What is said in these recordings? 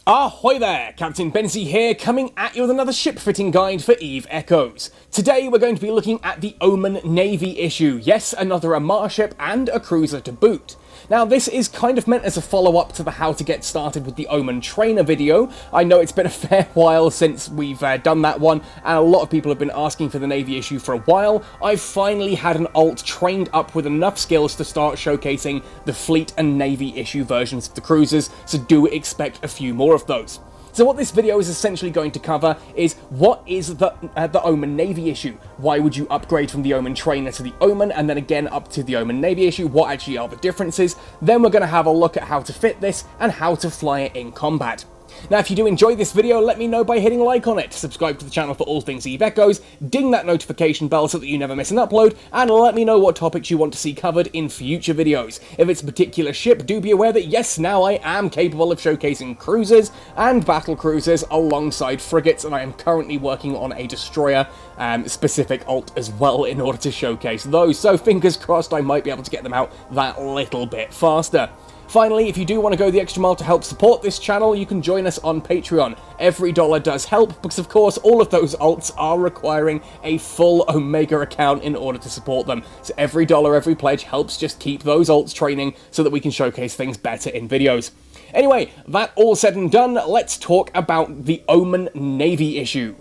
Ahoy there, Captain Benzie here, coming at you with another ship fitting guide for Eve Echoes. Today we're going to be looking at the Omen Navy Issue, yes, another Amarr ship and a cruiser to boot. Now this is kind of meant as a follow-up to the how to get started with the Omen trainer video. I know it's been a fair while since we've done that one, and a lot of people have been asking for the Navy issue for a while. I've finally had an alt trained up with enough skills to start showcasing the Fleet and Navy issue versions of the cruisers, so do expect a few more of those. So what this video is essentially going to cover is what is the Omen Navy issue? Why would you upgrade from the Omen trainer to the Omen and then again up to the Omen Navy issue? What actually are the differences? Then we're going to have a look at how to fit this and how to fly it in combat. Now, if you do enjoy this video, let me know by hitting like on it, subscribe to the channel for all things Eve Echoes, ding that notification bell so that you never miss an upload, and let me know what topics you want to see covered in future videos. If it's a particular ship, do be aware that yes, now I am capable of showcasing cruisers and battle cruisers alongside frigates, and I am currently working on a destroyer specific alt as well in order to showcase those, so fingers crossed I might be able to get them out that little bit faster. Finally, if you do want to go the extra mile to help support this channel, you can join us on Patreon. Every dollar does help, because of course all of those alts are requiring a full Omega account in order to support them. So every dollar, every pledge helps just keep those alts training so that we can showcase things better in videos. Anyway, that all said and done, let's talk about the Omen Navy issue.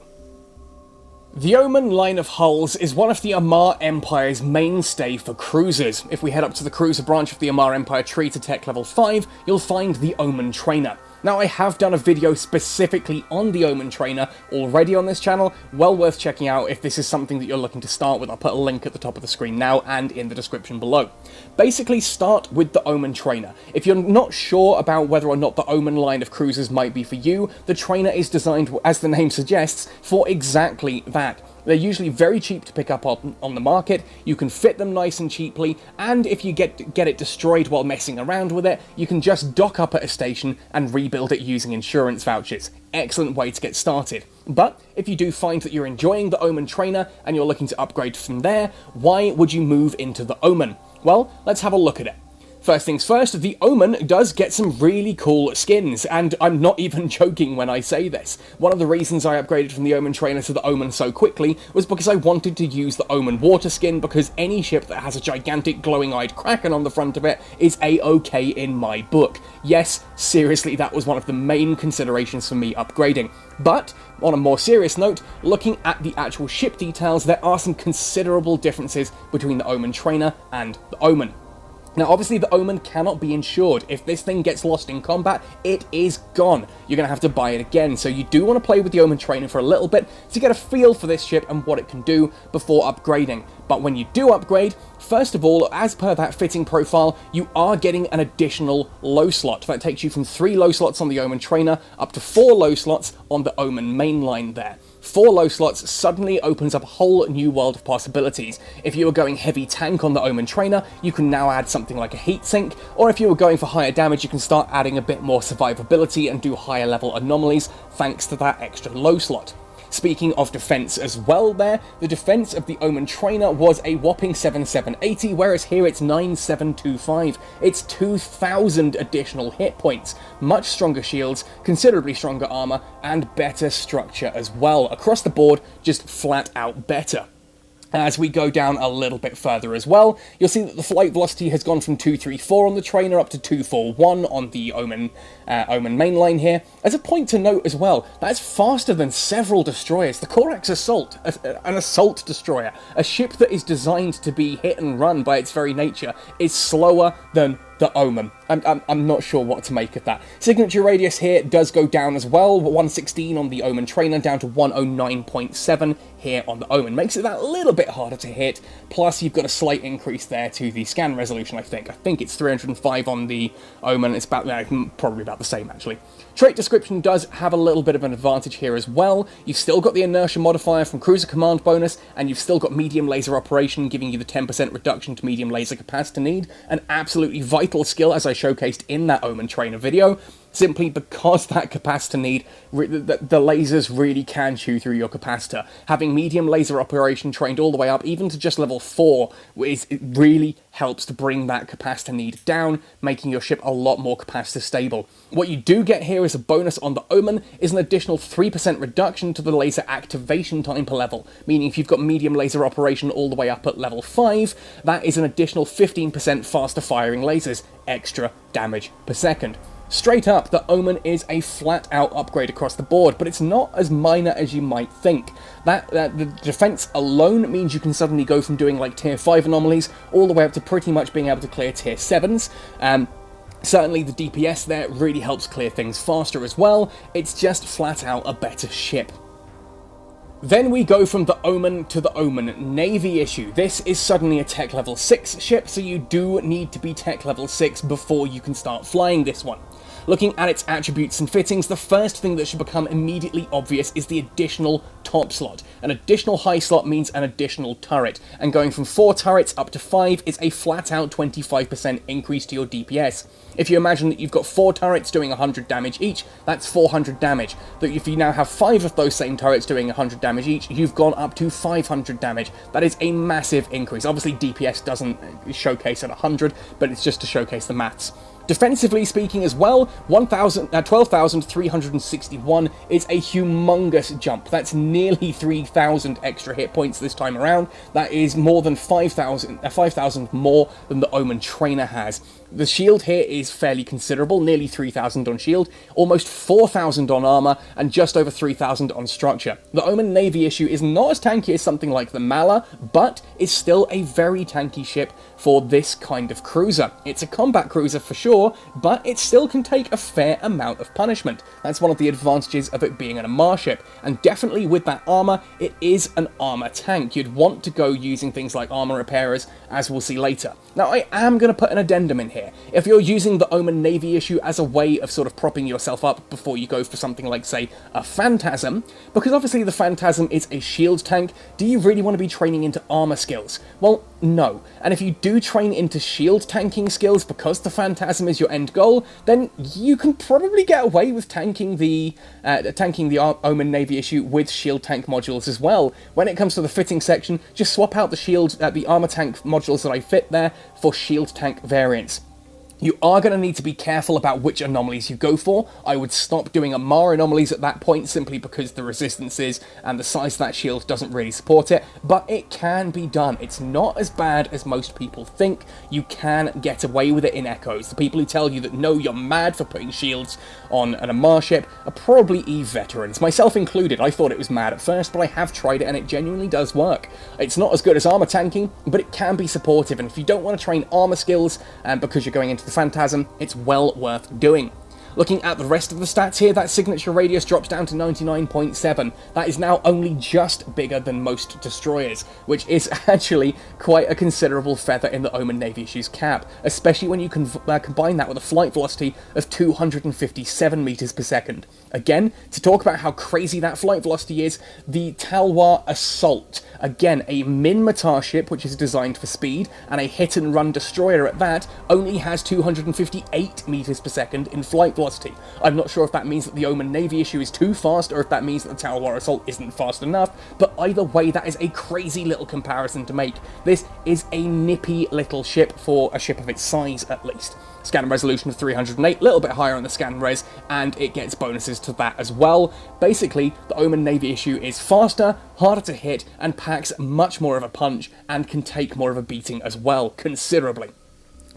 The Omen line of hulls is one of the Amarr Empire's mainstay for cruisers. If we head up to the cruiser branch of the Amarr Empire tree to tech level 5, you'll find the Omen trainer. Now, I have done a video specifically on the Omen trainer already on this channel, well worth checking out if this is something that you're looking to start with. I'll put a link at the top of the screen now and in the description below. Basically, start with the Omen trainer. If you're not sure about whether or not the Omen line of cruisers might be for you, the trainer is designed, as the name suggests, for exactly that. They're usually very cheap to pick up on the market, you can fit them nice and cheaply, and if you get it destroyed while messing around with it, you can just dock up at a station and rebuild it using insurance vouchers. Excellent way to get started. But if you do find that you're enjoying the Omen trainer and you're looking to upgrade from there, why would you move into the Omen? Well, let's have a look at it. First things first, the Omen does get some really cool skins, and I'm not even joking when I say this. One of the reasons I upgraded from the Omen trainer to the Omen so quickly was because I wanted to use the Omen water skin, because any ship that has a gigantic glowing-eyed kraken on the front of it is a-okay in my book. Yes, seriously, that was one of the main considerations for me upgrading. But, on a more serious note, looking at the actual ship details, there are some considerable differences between the Omen trainer and the Omen. Now, obviously, the Omen cannot be insured. If this thing gets lost in combat, it is gone. You're going to have to buy it again, so you do want to play with the Omen trainer for a little bit to get a feel for this ship and what it can do before upgrading. But when you do upgrade, first of all, as per that fitting profile, you are getting an additional low slot. That takes you from 3 low slots on the Omen trainer up to 4 low slots on the Omen mainline there. 4 low slots suddenly opens up a whole new world of possibilities. If you were going heavy tank on the Omen trainer, you can now add something like a heatsink, or if you were going for higher damage, you can start adding a bit more survivability and do higher level anomalies thanks to that extra low slot. Speaking of defense as well there, the defense of the Omen trainer was a whopping 7780, whereas here it's 9725. It's 2000 additional hit points, much stronger shields, considerably stronger armor, and better structure as well. Across the board, just flat out better. As we go down a little bit further as well, you'll see that the flight velocity has gone from 234 on the trainer up to 241 on the Omen mainline here. As a point to note as well, that's faster than several destroyers. The Corax Assault, an assault destroyer, a ship that is designed to be hit and run by its very nature, is slower than the Omen. I'm not sure what to make of that. Signature radius here does go down as well, 116 on the Omen trainer down to 109.7 here on the Omen. Makes it that little bit harder to hit, plus you've got a slight increase there to the scan resolution, I think. I think it's 305 on the Omen, it's about, probably about the same actually. Trait description does have a little bit of an advantage here as well. You've still got the inertia modifier from cruiser command bonus, and you've still got medium laser operation, giving you the 10% reduction to medium laser capacity need, an absolutely vital skill as I showcased in that Omen trainer video. simply because that capacitor need, the lasers really can chew through your capacitor. Having medium laser operation trained all the way up, even to just level 4, it really helps to bring that capacitor need down, making your ship a lot more capacitor stable. What you do get here as a bonus on the Omen is an additional 3% reduction to the laser activation time per level, meaning if you've got medium laser operation all the way up at level 5, that is an additional 15% faster firing lasers, extra damage per second. Straight up, the Omen is a flat-out upgrade across the board, but it's not as minor as you might think. The defense alone means you can suddenly go from doing like tier 5 anomalies all the way up to pretty much being able to clear tier 7s. Certainly the DPS there really helps clear things faster as well. It's just flat-out a better ship. Then we go from the Omen to the Omen Navy Issue. This is suddenly a tech level 6 ship, so you do need to be tech level 6 before you can start flying this one. Looking at its attributes and fittings, the first thing that should become immediately obvious is the additional top slot. An additional high slot means an additional turret, and going from 4 turrets up to 5 is a flat-out 25% increase to your DPS. If you imagine that you've got 4 turrets doing 100 damage each, that's 400 damage. That if you now have 5 of those same turrets doing 100 damage each, you've gone up to 500 damage. That is a massive increase. Obviously DPS doesn't showcase at 100, but it's just to showcase the maths. Defensively speaking as well, 12,361 is a humongous jump. That's nearly 3,000 extra hit points this time around. That is more than 5,000 more than the Omen Trainer has. The shield here is fairly considerable, nearly 3,000 on shield, almost 4,000 on armor, and just over 3,000 on structure. The Omen Navy Issue is not as tanky as something like the Mala, but is still a very tanky ship for this kind of cruiser. It's a combat cruiser for sure, but it still can take a fair amount of punishment. That's one of the advantages of it being an Amar ship, and definitely with that armor, it is an armor tank. You'd want to go using things like armor repairers, as we'll see later. Now, I am going to put an addendum in here. If you're using the Omen Navy Issue as a way of sort of propping yourself up before you go for something like, say, a Phantasm, because obviously the Phantasm is a shield tank, do you really want to be training into armor skills? Well, no. And if you do train into shield tanking skills because the Phantasm is your end goal, then you can probably get away with tanking the Omen Navy Issue with shield tank modules as well. When it comes to the fitting section, just swap out the armor tank modules that I fit there for shield tank variants. You are going to need to be careful about which anomalies you go for. I would stop doing Amar anomalies at that point simply because the resistances and the size of that shield doesn't really support it, but it can be done. It's not as bad as most people think. You can get away with it in Echoes. The people who tell you that no, you're mad for putting shields on an Amar ship are probably EVE veterans, myself included. I thought it was mad at first, but I have tried it and it genuinely does work. It's not as good as armor tanking, but it can be supportive, and if you don't want to train armor skills because you're going into the Phantasm, it's well worth doing. Looking at the rest of the stats here, that signature radius drops down to 99.7. That is now only just bigger than most destroyers, which is actually quite a considerable feather in the Omen Navy Issue's cap, especially when you combine that with a flight velocity of 257 meters per second. Again, to talk about how crazy that flight velocity is, the Talwar Assault, again a Minmatar ship which is designed for speed, and a hit-and-run destroyer at that, only has 258 meters per second in flight velocity. I'm not sure if that means that the Omen Navy Issue is too fast, or if that means that the Talwar Assault isn't fast enough, but either way, that is a crazy little comparison to make. This is a nippy little ship for a ship of its size, at least. Scan resolution of 308, a little bit higher on the scan res, and it gets bonuses to that as well. Basically, the Omen Navy Issue is faster, harder to hit, and packs much more of a punch, and can take more of a beating as well, considerably.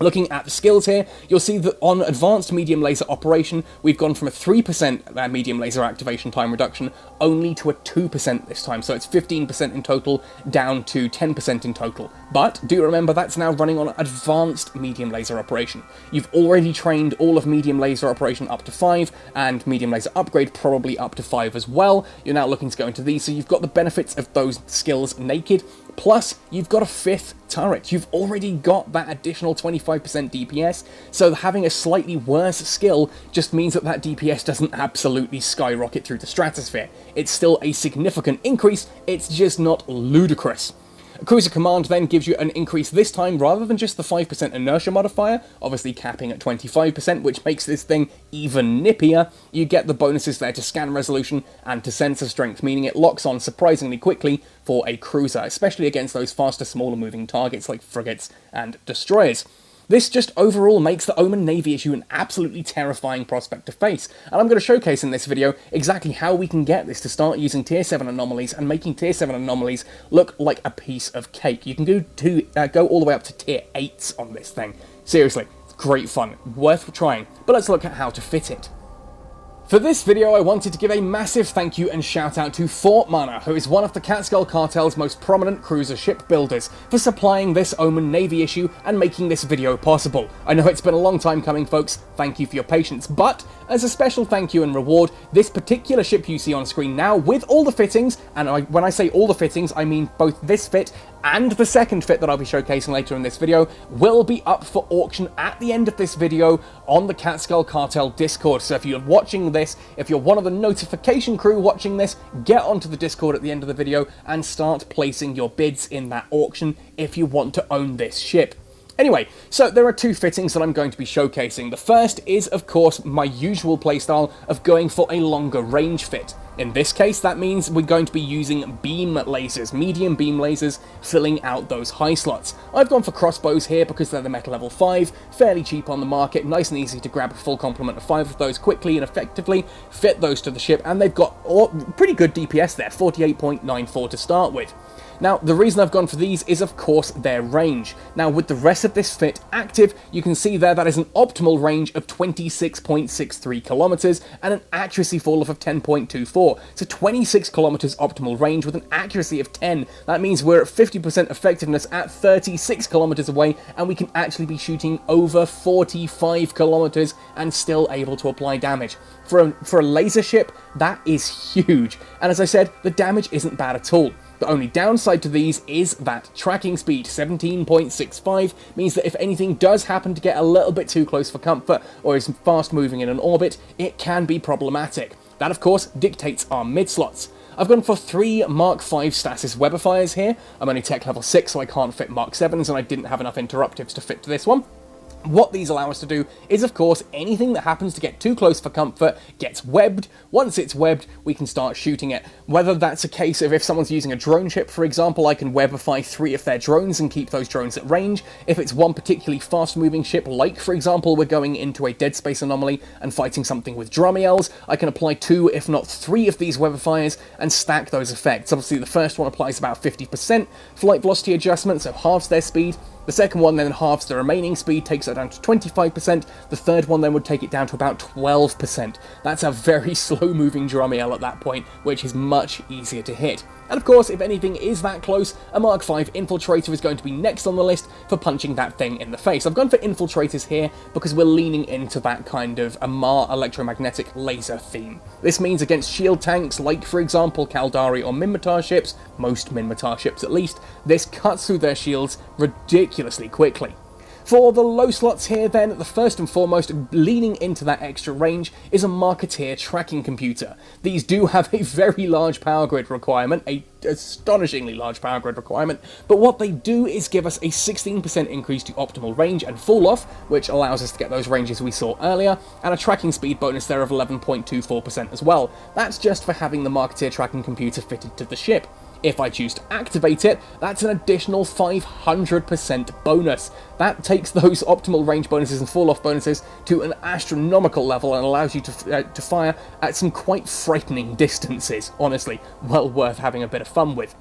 Looking at the skills here, you'll see that on Advanced Medium Laser Operation, we've gone from a 3% medium laser activation time reduction only to a 2% this time, so it's 15% in total, down to 10% in total. But do remember that's now running on Advanced Medium Laser Operation. You've already trained all of Medium Laser Operation up to 5, and Medium Laser Upgrade probably up to 5 as well. You're now looking to go into these, so you've got the benefits of those skills naked, plus you've got a 5th turret. You've already got that additional 25% DPS, so having a slightly worse skill just means that that DPS doesn't absolutely skyrocket through the stratosphere. It's still a significant increase, it's just not ludicrous. A cruiser command then gives you an increase this time rather than just the 5% inertia modifier, obviously capping at 25%, which makes this thing even nippier. You get the bonuses there to scan resolution and to sensor strength, meaning it locks on surprisingly quickly for a cruiser, especially against those faster, smaller moving targets like frigates and destroyers. This just overall makes the Omen Navy Issue an absolutely terrifying prospect to face, and I'm going to showcase in this video exactly how we can get this to start using Tier 7 anomalies and making Tier 7 anomalies look like a piece of cake. You can go all the way up to Tier 8s on this thing. Seriously, it's great fun, worth trying, but let's look at how to fit it. For this video, I wanted to give a massive thank you and shout out to Fort Mana, who is one of the Catskill Cartel's most prominent cruiser ship builders, for supplying this Omen Navy issue and making this video possible. I know it's been a long time coming, folks, thank you for your patience, but as a special thank you and reward, this particular ship you see on screen now, with all the fittings, and when I say all the fittings, I mean both this fit and the second fit that I'll be showcasing later in this video, will be up for auction at the end of this video on the Catskill Cartel Discord. So if you're watching this, if you're one of the notification crew watching this, get onto the Discord at the end of the video and start placing your bids in that auction if you want to own this ship. Anyway, so there are two fittings that I'm going to be showcasing. The first is, of course, my usual playstyle of going for a longer range fit. In this case, that means we're going to be using beam lasers, medium beam lasers, filling out those high slots. I've gone for crossbows here because they're the metal level 5, fairly cheap on the market, nice and easy to grab a full complement of 5 of those quickly and effectively, fit those to the ship, and they've got pretty good DPS there, 48.94 to start with. Now, the reason I've gone for these is, of course, their range. Now, with the rest of this fit active, you can see there that is an optimal range of 26.63 kilometers and an accuracy fall-off of 10.24. So 26 kilometers optimal range with an accuracy of 10. That means we're at 50% effectiveness at 36 kilometers away, and we can actually be shooting over 45 kilometers and still able to apply damage. For a laser ship, that is huge. And as I said, the damage isn't bad at all. The only downside to these is that tracking speed, 17.65, means that if anything does happen to get a little bit too close for comfort or is fast moving in an orbit, it can be problematic. That, of course, dictates our mid-slots. I've gone for 3 Mark 5 stasis Webifiers here. I'm only tech level 6, so I can't fit Mark 7s, and I didn't have enough interruptives to fit to this one. What these allow us to do is, of course, anything that happens to get too close for comfort gets webbed. Once it's webbed, we can start shooting it. Whether that's a case of if someone's using a drone ship, for example, I can webify 3 of their drones and keep those drones at range. If it's one particularly fast-moving ship, like, for example, we're going into a dead space anomaly and fighting something with Drumiels, I can apply 2, if not 3 of these webifiers and stack those effects. Obviously, the first one applies about 50% flight velocity adjustment, so halves their speed. The second one then halves the remaining speed, takes it down to 25%. The third one then would take it down to about 12%. That's a very slow-moving Drumiel at that point, which is much easier to hit. And of course, if anything is that close, a Mark 5 Infiltrator is going to be next on the list for punching that thing in the face. I've gone for Infiltrators here because we're leaning into that kind of Amar electromagnetic laser theme. This means against shield tanks like, for example, Kaldari or Minmatar ships, most Minmatar ships at least, this cuts through their shields ridiculously quickly. For the low slots here then, the first and foremost, leaning into that extra range, is a Marketeer tracking computer. These do have a very large power grid requirement, a astonishingly large power grid requirement, but what they do is give us a 16% increase to optimal range and fall-off, which allows us to get those ranges we saw earlier, and a tracking speed bonus there of 11.24% as well. That's just for having the Marketeer tracking computer fitted to the ship. If I choose to activate it, that's an additional 500% bonus. That takes those optimal range bonuses and fall-off bonuses to an astronomical level and allows you to fire at some quite frightening distances. Honestly, well worth having a bit of fun with.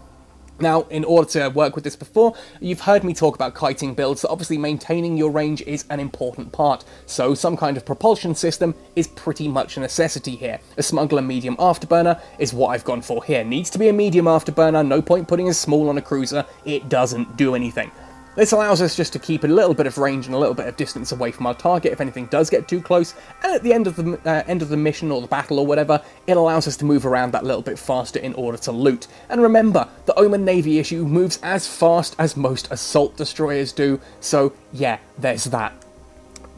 Now, in order to work with this before, you've heard me talk about kiting builds, so obviously maintaining your range is an important part, so some kind of propulsion system is pretty much a necessity here. A Smuggler medium afterburner is what I've gone for here. Needs to be a medium afterburner, no point putting a small on a cruiser, it doesn't do anything. This allows us just to keep a little bit of range and a little bit of distance away from our target if anything does get too close, and at the end of the mission or the battle or whatever, it allows us to move around that little bit faster in order to loot. And remember, the Omen Navy Issue moves as fast as most assault destroyers do, so yeah, there's that.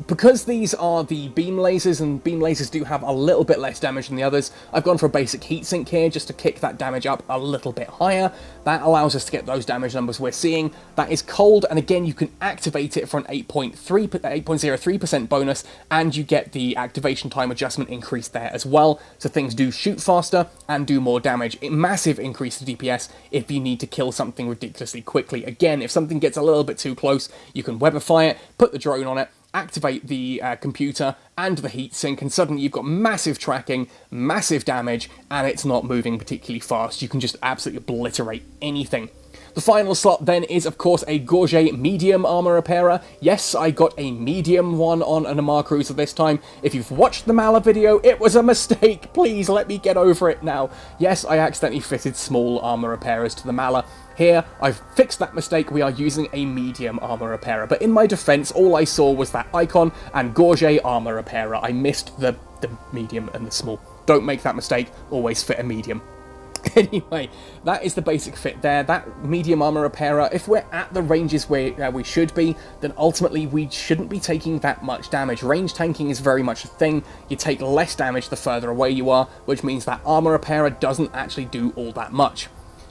because these are the beam lasers, and beam lasers do have a little bit less damage than the others, I've gone for a basic heatsink here just to kick that damage up a little bit higher. That allows us to get those damage numbers we're seeing. That is cold, and again, you can activate it for an 8.03% bonus, and you get the activation time adjustment increase there as well, so things do shoot faster and do more damage. A massive increase to DPS if you need to kill something ridiculously quickly. Again, if something gets a little bit too close, you can webify it, put the drone on it, activate the computer and the heatsink, and suddenly you've got massive tracking, massive damage, and it's not moving particularly fast. You can just absolutely obliterate anything. The final slot then is, of course, a Gorget medium armor repairer. Yes, I got a medium one on an Amar Cruiser this time. If you've watched the Mala video, it was a mistake. Please let me get over it now. Yes, I accidentally fitted small armor repairers to the Mala. Here, I've fixed that mistake. We are using a medium armor repairer. But in my defense, all I saw was that icon and Gorget armor repairer. I missed the medium and the small. Don't make that mistake. Always fit a medium. Anyway, that is the basic fit there. That medium armor repairer, if we're at the ranges where we should be, then ultimately we shouldn't be taking that much damage. Range tanking is very much a thing. You take less damage the further away you are, which means that armor repairer doesn't actually do all that much.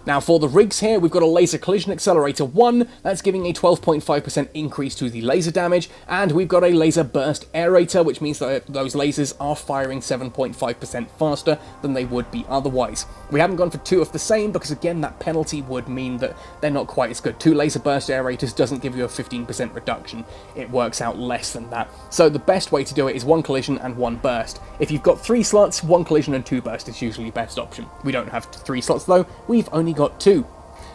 Now for the rigs here, we've got a Laser Collision Accelerator 1, that's giving a 12.5% increase to the laser damage, and we've got a Laser Burst Aerator, which means that those lasers are firing 7.5% faster than they would be otherwise. We haven't gone for two of the same, because again, that penalty would mean that they're not quite as good. 2 Laser Burst Aerators doesn't give you a 15% reduction, it works out less than that. So the best way to do it is 1 collision and 1 burst. If you've got 3 slots, 1 collision and 2 burst is usually the best option. We don't have 3 slots though, we've only got 2.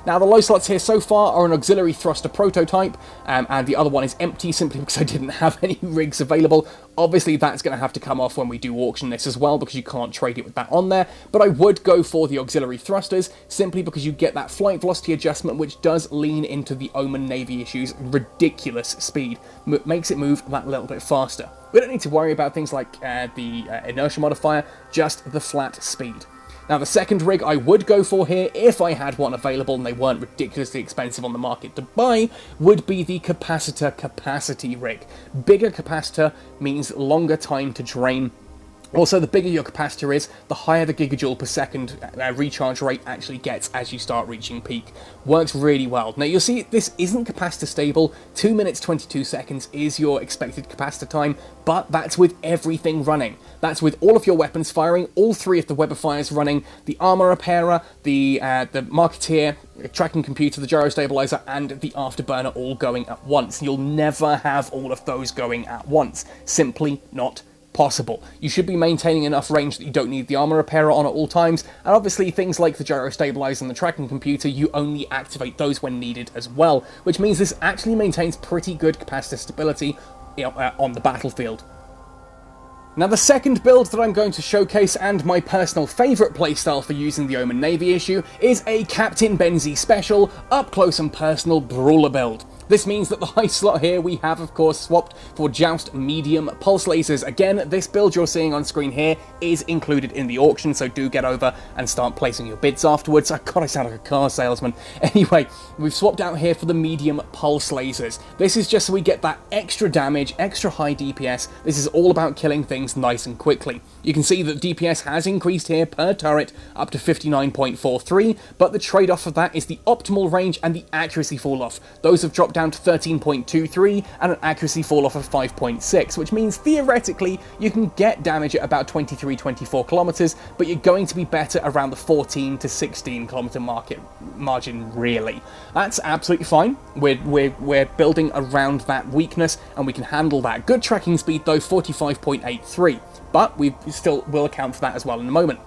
Now the low slots here so far are an auxiliary thruster prototype, and the other one is empty simply because I didn't have any rigs available. Obviously that's going to have to come off when we do auction this as well, because you can't trade it with that on there, but I would go for the auxiliary thrusters simply because you get that flight velocity adjustment, which does lean into the Omen Navy Issue's ridiculous speed. Makes it move that little bit faster. We don't need to worry about things like the inertia modifier, just the flat speed. Now the second rig I would go for here, if I had one available and they weren't ridiculously expensive on the market to buy, would be the capacitor capacity rig. Bigger capacitor means longer time to drain. Also, the bigger your capacitor is, the higher the gigajoule per second recharge rate actually gets as you start reaching peak. Works really well. Now you'll see this isn't capacitor stable. 2 minutes 22 seconds is your expected capacitor time, but that's with everything running. That's with all of your weapons firing, all 3 of the webifiers running, the armor repairer, the marketeer, tracking computer, the gyro stabilizer, and the afterburner all going at once. You'll never have all of those going at once. Simply not possible. You should be maintaining enough range that you don't need the armor repairer on at all times, and obviously things like the gyro stabilizer and the tracking computer, you only activate those when needed as well, which means this actually maintains pretty good capacitor stability on the battlefield. Now the second build that I'm going to showcase, and my personal favourite playstyle for using the Omen Navy issue, is a Captain Benzie special, up close and personal brawler build. This means that the high slot here we have, of course, swapped for Joust medium pulse lasers. Again, this build you're seeing on screen here is included in the auction, so do get over and start placing your bids afterwards. Oh God, I sound like a car salesman. Anyway, we've swapped out here for the medium pulse lasers. This is just so we get that extra damage, extra high DPS. This is all about killing things nice and quickly. You can see that DPS has increased here per turret up to 59.43, but the trade-off of that is the optimal range and the accuracy fall-off. Those have dropped down to 13.23 and an accuracy fall-off of 5.6, which means theoretically you can get damage at about 23-24 kilometers, but you're going to be better around the 14 to 16 kilometer margin, really. That's absolutely fine. We're building around that weakness, and we can handle that. Good tracking speed though, 45.83, but we still will account for that as well in a moment.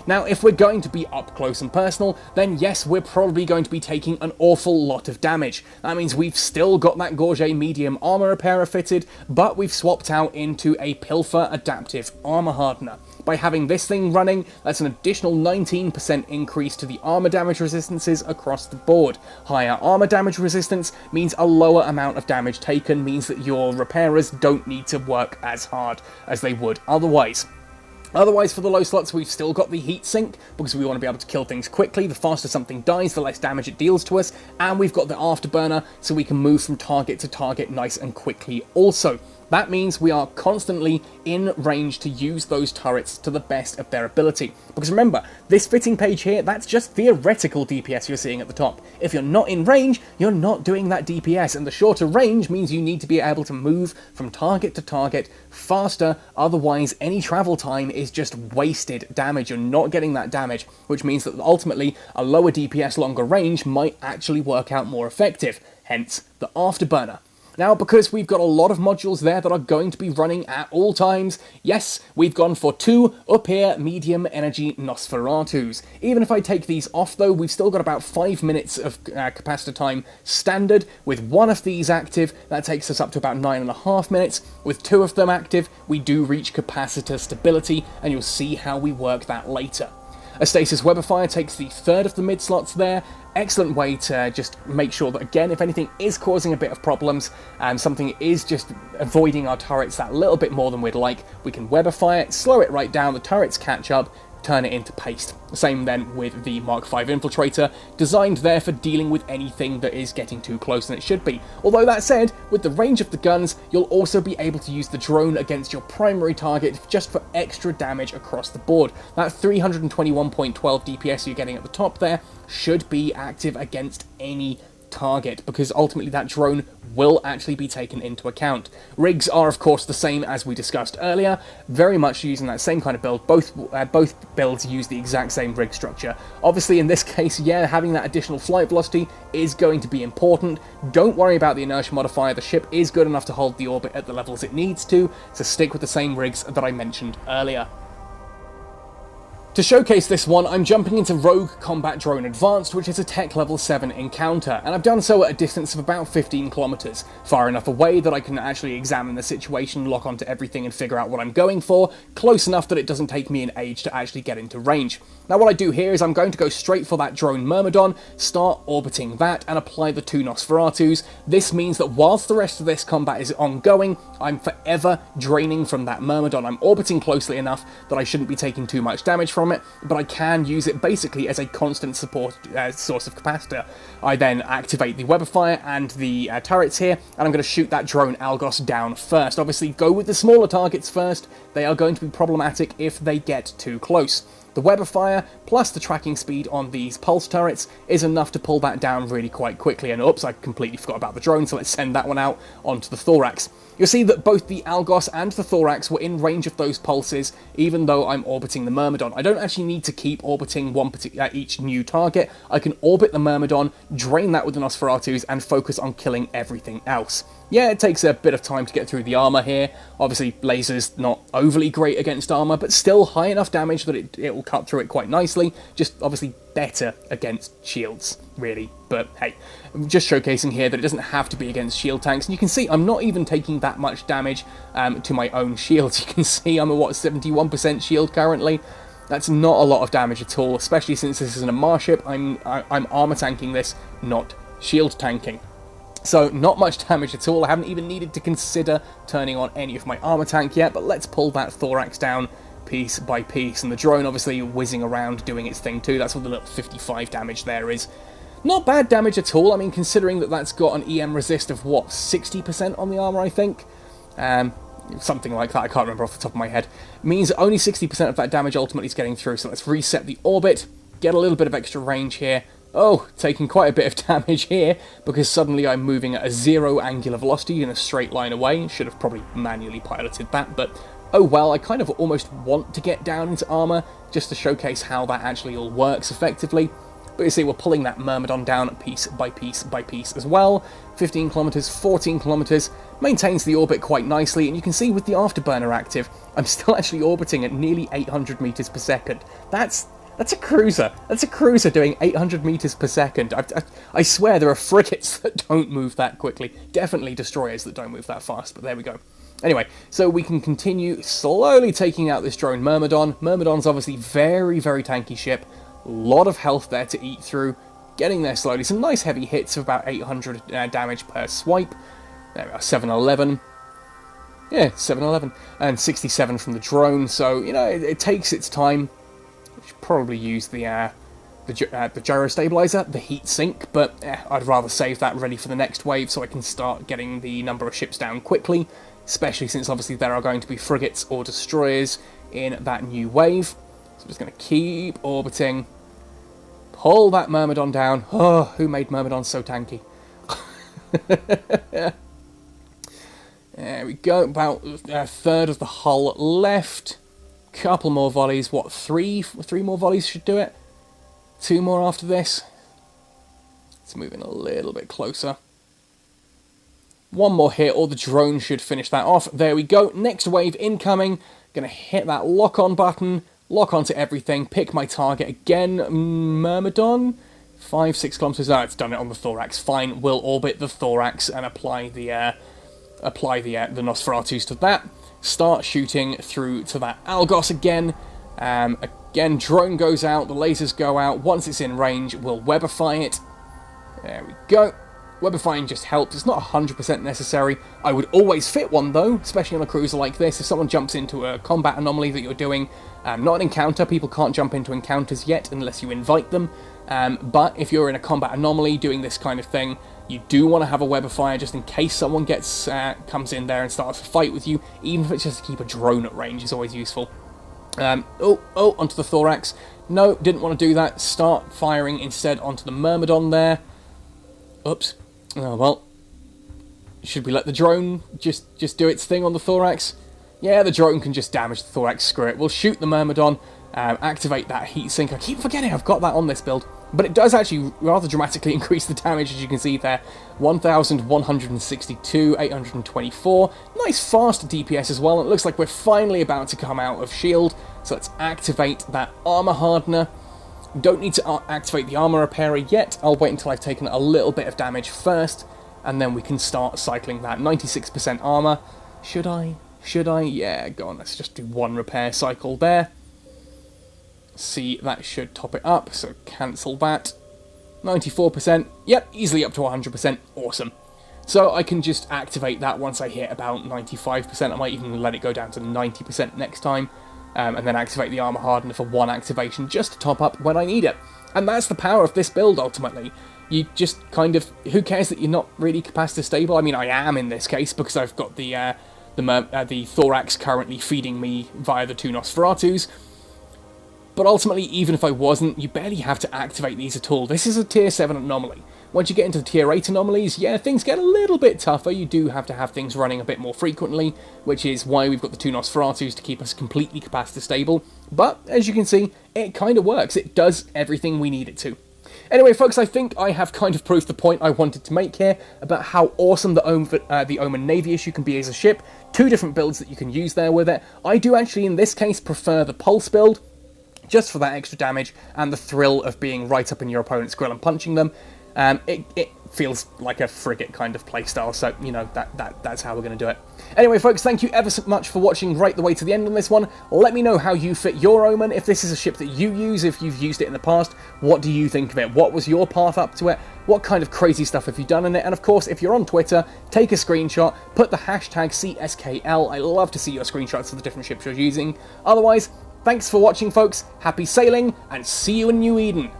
Now, if we're going to be up close and personal, then yes, we're probably going to be taking an awful lot of damage. That means we've still got that Gorget medium armor repairer fitted, but we've swapped out into a Pilfer adaptive armor hardener. By having this thing running, that's an additional 19% increase to the armor damage resistances across the board. Higher armor damage resistance means a lower amount of damage taken, means that your repairers don't need to work as hard as they would otherwise. Otherwise, for the low slots, we've still got the heat sink, because we want to be able to kill things quickly. The faster something dies, the less damage it deals to us. And we've got the afterburner, so we can move from target to target nice and quickly also. That means we are constantly in range to use those turrets to the best of their ability. Because remember, this fitting page here, that's just theoretical DPS you're seeing at the top. If you're not in range, you're not doing that DPS, and the shorter range means you need to be able to move from target to target faster, otherwise any travel time is just wasted damage. You're not getting that damage, which means that ultimately a lower DPS, longer range might actually work out more effective, hence the Afterburner. Now, because we've got a lot of modules there that are going to be running at all times, yes, we've gone for 2 up here medium energy Nosferatus. Even if I take these off though, we've still got about 5 minutes of capacitor time standard. With 1 of these active, that takes us up to about 9.5 minutes. With 2 of them active, we do reach capacitor stability, and you'll see how we work that later. A Stasis Webifier takes the 3rd of the mid slots there. Excellent way to just make sure that, again, if anything is causing a bit of problems and something is just avoiding our turrets that little bit more than we'd like, we can Webify it, slow it right down, the turrets catch up, turn it into paste. Same then with the Mark V Infiltrator, designed there for dealing with anything that is getting too close than it should be. Although that said, with the range of the guns, you'll also be able to use the drone against your primary target just for extra damage across the board. That 321.12 DPS you're getting at the top there should be active against any target, because ultimately that drone will actually be taken into account. Rigs are of course the same as we discussed earlier, very much using that same kind of build. Both builds use the exact same rig structure. Obviously in this case, yeah, having that additional flight velocity is going to be important. Don't worry about the inertia modifier, the ship is good enough to hold the orbit at the levels it needs to, so stick with the same rigs that I mentioned earlier. To showcase this one, I'm jumping into Rogue Combat Drone Advanced, which is a tech level 7 encounter, and I've done so at a distance of about 15 kilometers, far enough away that I can actually examine the situation, lock onto everything and figure out what I'm going for, close enough that it doesn't take me an age to actually get into range. Now what I do here is I'm going to go straight for that drone Myrmidon, start orbiting that, and apply the 2 Nosferatus. This means that whilst the rest of this combat is ongoing, I'm forever draining from that Myrmidon. I'm orbiting closely enough that I shouldn't be taking too much damage from it, but I can use it basically as a constant support source of capacitor. I then activate the Webifier and the turrets here, and I'm going to shoot that drone Algos down first. Obviously, go with the smaller targets first. They are going to be problematic if they get too close. The Webifier, plus the tracking speed on these pulse turrets, is enough to pull that down really quite quickly. And oops, I completely forgot about the drone, so let's send that one out onto the Thorax. You'll see that both the Algos and the Thorax were in range of those pulses, even though I'm orbiting the Myrmidon. I don't actually need to keep orbiting each new target. I can orbit the Myrmidon, drain that with the Nosferatus, and focus on killing everything else. Yeah, it takes a bit of time to get through the armor here. Obviously, laser's not overly great against armor, but still high enough damage that it will cut through it quite nicely. Just obviously better against shields, really. But hey, I'm just showcasing here that it doesn't have to be against shield tanks. And you can see I'm not even taking that much damage to my own shields. You can see I'm a, 71% shield currently. That's not a lot of damage at all, especially since this isn't a Mars ship. I'm armor tanking this, not shield tanking. So not much damage at all. I haven't even needed to consider turning on any of my armor tank yet, but let's pull that Thorax down piece by piece. And the drone obviously whizzing around doing its thing too. That's what the little 55 damage there is. Not bad damage at all. I mean, considering that that's got an EM resist of, what, 60% on the armor, I think? Something like that, I can't remember off the top of my head. It means only 60% of that damage ultimately is getting through, so let's reset the orbit, get a little bit of extra range here. Oh, taking quite a bit of damage here, because suddenly I'm moving at a 0 angular velocity in a straight line away. Should have probably manually piloted that, but oh well, I kind of almost want to get down into armor, just to showcase how that actually all works effectively. But you see, we're pulling that Myrmidon down piece by piece by piece as well. 15 kilometers, 14 kilometers, maintains the orbit quite nicely, and you can see with the Afterburner active, I'm still actually orbiting at nearly 800 meters per second. That's a cruiser. That's a cruiser doing 800 meters per second. I swear there are frigates that don't move that quickly. Definitely destroyers that don't move that fast, but there we go. Anyway, so we can continue slowly taking out this drone Myrmidon. Myrmidon's obviously very, very tanky ship. A lot of health there to eat through. Getting there slowly. Some nice heavy hits of about 800 damage per swipe. There we are, 711. Yeah, 711. And 67 from the drone. So, you know, it takes its time. We should probably use the gyro stabilizer, the heat sink, but I'd rather save that ready for the next wave so I can start getting the number of ships down quickly. especially since obviously there are going to be frigates or destroyers in that new wave. So I'm just going to keep orbiting. Pull that Myrmidon down. Oh, who made Myrmidon so tanky? There we go, about a third of the hull left. Couple more volleys, what, three more volleys should do it? 2 more after this. Let's move in a little bit closer. 1 more hit, or the drone should finish that off. There we go, next wave incoming. Gonna hit that lock-on button, lock onto everything, pick my target again. Myrmidon? 5-6 kilometers. Oh, it's done it on the thorax. Fine, we'll orbit the thorax and apply the Nosferatus to that. Start shooting through to that Algos again. Again, drone goes out, the lasers go out. Once it's in range, we'll webify it. There we go. Webifying just helps. It's not 100% necessary. I would always fit one, though, especially on a cruiser like this. If someone jumps into a combat anomaly that you're doing, not an encounter, people can't jump into encounters yet unless you invite them. But if you're in a combat anomaly doing this kind of thing, you do want to have a webifier just in case someone comes in there and starts a fight with you. Even if it's just to keep a drone at range is always useful. Onto the thorax. No, didn't want to do that. Start firing instead onto the Myrmidon there. Oops. Oh, well. Should we let the drone just do its thing on the thorax? Yeah, the drone can just damage the thorax. Screw it. We'll shoot the Myrmidon. Activate that heatsink. I keep forgetting I've got that on this build. But it does actually rather dramatically increase the damage, as you can see there. 1,162, 824. Nice fast DPS as well. It looks like we're finally about to come out of shield. So let's activate that armor hardener. Don't need to activate the armor repairer yet. I'll wait until I've taken a little bit of damage first, and then we can start cycling that. 96% armor. Should I? Yeah, go on. Let's just do 1 repair cycle there. See, that should top it up, so cancel that. 94%, yep, easily up to 100%, awesome. So I can just activate that once I hit about 95%, I might even let it go down to 90% next time, and then activate the armor hardener for 1 activation just to top up when I need it. And that's the power of this build, ultimately. You just kind of, who cares that you're not really capacitor stable? I mean, I am in this case, because I've got the thorax currently feeding me via the 2 Nosferatus. But ultimately, even if I wasn't, you barely have to activate these at all. This is a tier 7 anomaly. Once you get into the tier 8 anomalies, yeah, things get a little bit tougher. You do have to have things running a bit more frequently, which is why we've got the 2 Nosferatus to keep us completely capacitor stable. But, as you can see, it kind of works. It does everything we need it to. Anyway, folks, I think I have kind of proved the point I wanted to make here about how awesome the Omen Navy Issue can be as a ship. 2 different builds that you can use there with it. I do actually, in this case, prefer the Pulse build, just for that extra damage and the thrill of being right up in your opponent's grill and punching them. It feels like a frigate kind of playstyle, so, you know, that's how we're going to do it. Anyway, folks, thank you ever so much for watching right the way to the end on this one. Let me know how you fit your Omen, if this is a ship that you use, if you've used it in the past. What do you think of it? What was your path up to it? What kind of crazy stuff have you done in it? And of course, if you're on Twitter, take a screenshot, put the hashtag CSKL. I love to see your screenshots of the different ships you're using. Otherwise, thanks for watching, folks, happy sailing, and see you in New Eden!